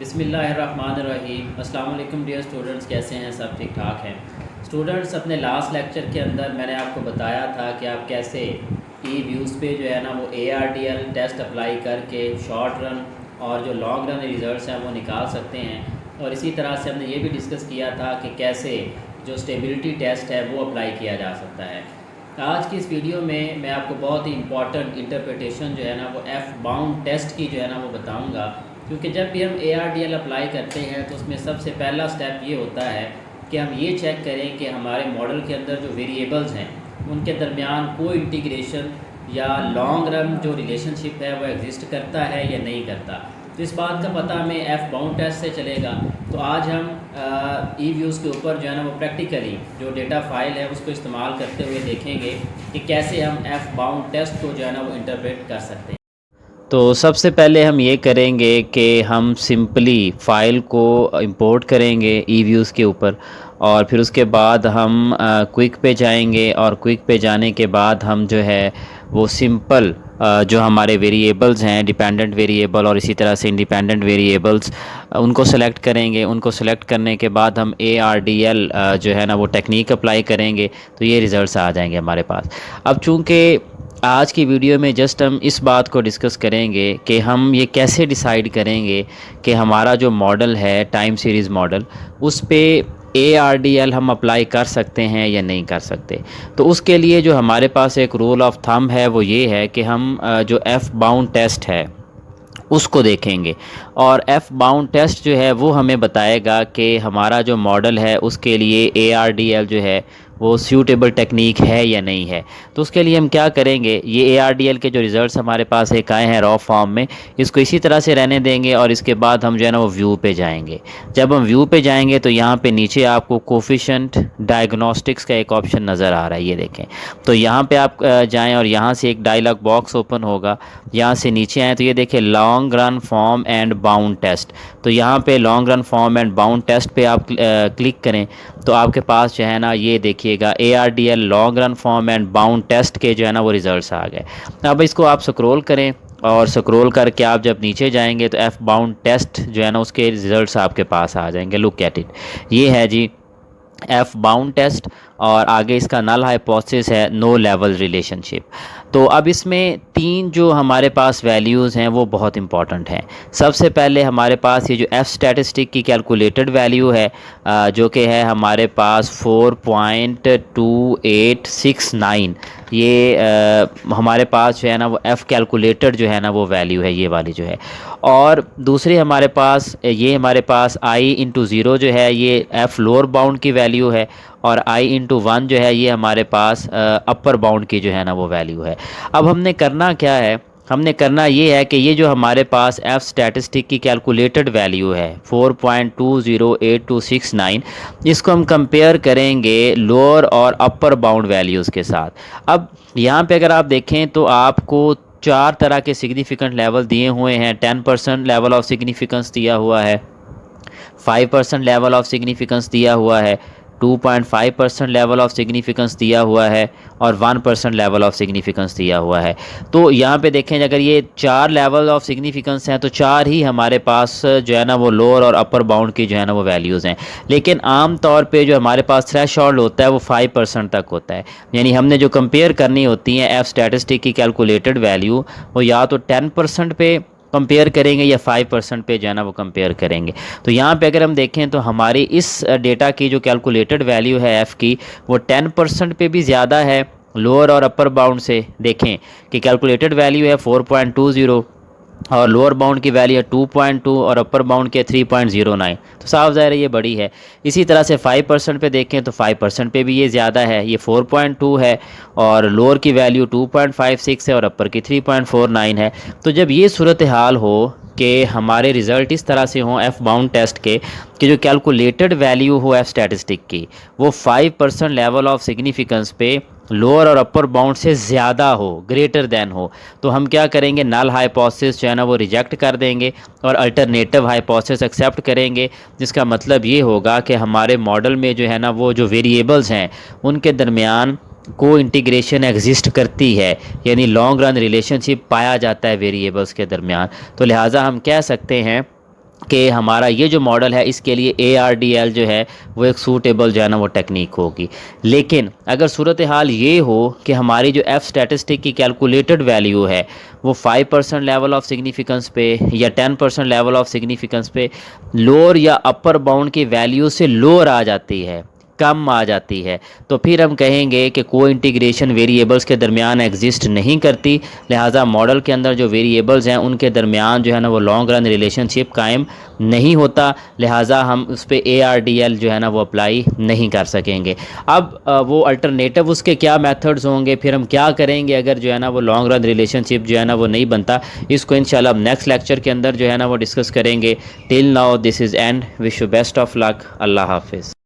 बिस्मिल्लाहिर्रहमानिर्रहीम। अस्सलाम वालेकुम डियर स्टूडेंट्स, कैसे हैं? सब ठीक ठाक हैं? स्टूडेंट्स, अपने लास्ट लेक्चर के अंदर मैंने आपको बताया था कि आप कैसे ई व्यूज़ पे जो है ना वो ARDL टेस्ट अप्लाई करके शॉर्ट रन और जो लॉन्ग रन रिज़ल्ट्स हैं वो निकाल सकते हैं। और इसी तरह से हमने ये भी डिस्कस किया था कि कैसे जो स्टेबिलिटी टेस्ट है वो अप्लाई किया जा सकता है। आज की इस वीडियो में मैं आपको बहुत ही इंपॉर्टेंट इंटरप्रिटेशन जो है ना वो एफ़ बाउंड टेस्ट की जो है ना वो बताऊंगा, क्योंकि जब भी हम ARDL अप्लाई करते हैं तो उसमें सबसे पहला स्टेप ये होता है कि हम ये चेक करें कि हमारे मॉडल के अंदर जो वेरिएबल्स हैं उनके दरमियान कोई इंटीग्रेशन या लॉन्ग रन जो रिलेशनशिप है वो एग्जिस्ट करता है या नहीं करता। तो इस बात का पता हमें एफ़ बाउंड टेस्ट से चलेगा। तो आज हम ई व्यूज़ के ऊपर जो है ना वो प्रैक्टिकली जो डेटा फाइल है उसको इस्तेमाल करते हुए देखेंगे कि कैसे हम एफ़ बाउंड टेस्ट को जो है ना वो इंटरप्रेट कर सकते हैं। तो सबसे पहले हम ये करेंगे कि हम सिंपली फ़ाइल को इंपोर्ट करेंगे ई व्यूज़ के ऊपर, और फिर उसके बाद हम क्विक पे जाएंगे, और क्विक पे जाने के बाद हम जो है वो सिंपल जो हमारे वेरिएबल्स हैं, डिपेंडेंट वेरिएबल और इसी तरह से इंडिपेंडेंट वेरिएबल्स, उनको सेलेक्ट करेंगे। उनको सेलेक्ट करने के बाद हम ARDL जो है ना वो टेक्निक अप्लाई करेंगे, तो ये रिज़ल्ट्स आ जाएंगे हमारे पास। अब चूँकि आज की वीडियो में जस्ट हम इस बात को डिस्कस करेंगे कि हम ये कैसे डिसाइड करेंगे कि हमारा जो मॉडल है टाइम सीरीज़ मॉडल, उस पे ARDL हम अप्लाई कर सकते हैं या नहीं कर सकते। तो उसके लिए जो हमारे पास एक रूल ऑफ थंब है वो ये है कि हम जो एफ़ बाउंड टेस्ट है उसको देखेंगे, और एफ़ बाउंड टेस्ट जो है वो हमें बताएगा कि हमारा जो मॉडल है उसके लिए ARDL जो है वो सूटेबल टेक्निक है या नहीं है। तो उसके लिए हम क्या करेंगे, ये ARDL के जो रिज़ल्ट्स हमारे पास एक आए हैं रॉ फॉर्म में, इसको इसी तरह से रहने देंगे, और इसके बाद हम जो है ना वो व्यू पे जाएंगे। जब हम व्यू पे जाएंगे तो यहाँ पे नीचे आपको कोफिशिएंट डायग्नोस्टिक्स का एक ऑप्शन नज़र आ रहा है, ये देखें। तो यहाँ पे आप जाएँ और यहाँ से एक डायलॉग बॉक्स ओपन होगा। यहाँ से नीचे आएँ तो ये देखें long run form and bound test. तो यहाँ पे long run form and bound test पे आप क्लिक करें तो आपके पास जो है ना ये देखिएगा ARDL long run form and bound test के जो है ना वो रिज़ल्ट्स आ गए। अब इसको आप स्क्रॉल करें, और स्क्रॉल करके आप जब नीचे जाएंगे तो एफ़ बाउंड टेस्ट जो है ना उसके रिज़ल्ट्स आपके पास आ जाएंगे। लुक एट इट, ये है जी एफ़ बाउंड टेस्ट, और आगे इसका नल हाइपोथेसिस है नो लेवल रिलेशनशिप। तो अब इसमें तीन जो हमारे पास वैल्यूज़ हैं वो बहुत इंपॉर्टेंट हैं। सबसे पहले हमारे पास ये जो एफ़ स्टैटिस्टिक की कैलकुलेटेड वैल्यू है जो कि है हमारे पास 4.2869, ये हमारे पास जो है ना वो एफ़ कैलकुलेटेड जो है ना वो वैल्यू है, ये वाली जो है। और दूसरी हमारे पास ये हमारे पास I/0 जो है ये एफ़ लोअर बाउंड की वैल्यू है, और I/1 जो है ये हमारे पास अपर बाउंड की जो है ना वो वैल्यू है। अब हमने करना क्या है, हमने करना ये है कि ये जो हमारे पास एफ़ स्टैटिस्टिक की कैलकुलेटेड वैल्यू है 4.208269, इसको हम कंपेयर करेंगे लोअर और अपर बाउंड वैल्यूज़ के साथ। अब यहाँ पे अगर आप देखें तो आपको चार तरह के सिग्निफिकेंट लेवल दिए हुए हैं। 10% लेवल ऑफ सिग्निफिकेंस दिया हुआ है, 5% लेवल ऑफ सिग्निफिकेंस दिया हुआ है, 2.5% लेवल ऑफ सिग्निफिकेंस दिया हुआ है, और 1% लेवल ऑफ सिग्निफिकेंस दिया हुआ है। तो यहाँ पे देखें अगर ये चार लेवल ऑफ सिग्निफिकेंस हैं तो चार ही हमारे पास जो है ना वो लोअर और अपर बाउंड की जो है ना वो वैल्यूज़ हैं। लेकिन आम तौर पे जो हमारे पास थ्रेशोल्ड होता है वो 5% तक होता है। यानी हमने जो कंपेयर करनी होती हैं एफ़ स्टैटिस्टिक की कैलकुलेटेड वैल्यू, वो या तो 10% पे कंपेयर करेंगे या 5% पे जो है ना वो कंपेयर करेंगे। तो यहाँ पे अगर हम देखें तो हमारी इस डेटा की जो कैलकुलेटेड वैल्यू है एफ़ की, वो 10% पे भी ज़्यादा है लोअर और अपर बाउंड से। देखें कि कैलकुलेटेड वैल्यू है 4.20, और लोअर बाउंड की वैल्यू है 2.2, और अपर बाउंड के 3.09। तो साफ ज़ाहिर है ये बड़ी है। इसी तरह से 5% पे देखें तो 5% पे भी ये ज़्यादा है, ये 4.2 है, और लोअर की वैल्यू 2.56 है, और अपर की 3.49 है। तो जब ये सूरत हाल हो कि हमारे रिज़ल्ट इस तरह से हों एफ़ बाउंड टेस्ट के कि जो कैलकुलेटेड वैल्यू हो एफ़ स्टैटिस्टिक की वो 5% लेवल ऑफ सिग्निफिकेंस पे लोअर और अपर बाउंड से ज़्यादा हो, ग्रेटर दैन हो, तो हम क्या करेंगे, नल हाइपोथेसिस जो है ना वो रिजेक्ट कर देंगे और अल्टरनेटिव हाइपोथेसिस एक्सेप्ट करेंगे। जिसका मतलब ये होगा कि हमारे मॉडल में जो है ना वो जो वेरिएबल्स हैं उनके दरमियान को इंटीग्रेशन एग्जिस्ट करती है, यानी लॉन्ग रन रिलेशनशिप पाया जाता है वेरिएबल्स के दरमियान। तो लिहाजा हम कह सकते हैं कि हमारा ये जो मॉडल है इसके लिए ARDL जो है वो एक सूटेबल जो है ना वो टेक्निक होगी। लेकिन अगर सूरत हाल ये हो कि हमारी जो F स्टैटिस्टिक की कैलकुलेटेड वैल्यू है वो 5% लेवल ऑफ सिग्निफिकेंस पे या 10% लेवल ऑफ सिग्निफिकेंस पे लोअर या अपर बाउंड की वैल्यू से लोअर आ जाती है, कम आ जाती है, तो फिर हम कहेंगे कि कोई इंटीग्रेशन वेरिएबल्स के दरमियान एग्जिस्ट नहीं करती। लिहाजा मॉडल के अंदर जो वेरिएबल्स हैं उनके दरमियान जो है ना वो लॉन्ग रन रिलेशनशिप कायम नहीं होता। लिहाजा हम उस पर ARDL जो है ना वो अप्लाई नहीं कर सकेंगे। अब वो अल्टरनेटिव उसके क्या मेथड्स होंगे, फिर हम क्या करेंगे अगर जो है ना वो लॉन्ग रन रिलेशनशिप जो है ना वो नहीं बनता, इसको इंशाल्लाह नेक्स्ट लेक्चर के अंदर जो है ना वो डिस्कस करेंगे। Till now this is end, wish you best of luck. अल्लाह हाफिज़।